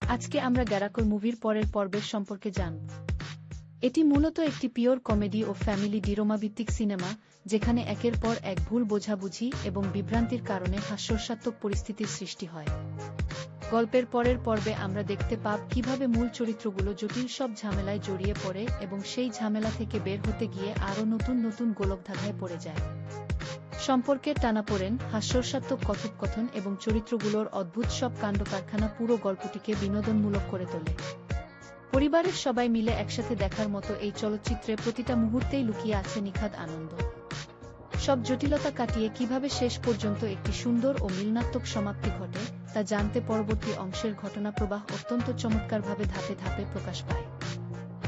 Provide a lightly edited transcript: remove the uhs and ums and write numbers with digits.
আজকে আমরা গ্যারাকর মুভির পরের পর্বের সম্পর্কে জানব। এটি মূলত একটি পিওর কমেডি ও ফ্যামিলি ডিরামা ভিত্তিক সিনেমা, যেখানে একের পর এক ভুল বোঝাবুঝি এবং বিভ্রান্তির কারণে হাস্যরসাত্মক পরিস্থিতির সৃষ্টি হয়। গল্পের পরের পর্বে আমরা দেখতে পাব কিভাবে মূল চরিত্রগুলো জটিল সব ঝামেলায় জড়িয়ে পড়ে এবং সেই ঝামেলা থেকে বের হতে গিয়ে আরও নতুন নতুন গোলকধাঁধায় পড়ে যায়। সম্পর্কের টানাপোড়েন, হাস্যরসাত্মক কথোপকথন এবং চরিত্রগুলোর অদ্ভুত সব কাণ্ডকারখানা পুরো গল্পটিকে বিনোদনমূলক করে তোলে। পরিবারের সবাই মিলে একসাথে দেখার মতো এই চলচ্চিত্রে প্রতিটা মুহূর্তেই লুকিয়ে আছে নিখাদ আনন্দ। সব জটিলতা কাটিয়ে কিভাবে শেষ পর্যন্ত একটি সুন্দর ও মিলনাত্মক সমাপ্তি ঘটে তা জানতে পরবর্তী অংশের ঘটনাপ্রবাহ অত্যন্ত চমৎকারভাবে ধাপে ধাপে প্রকাশ পায়।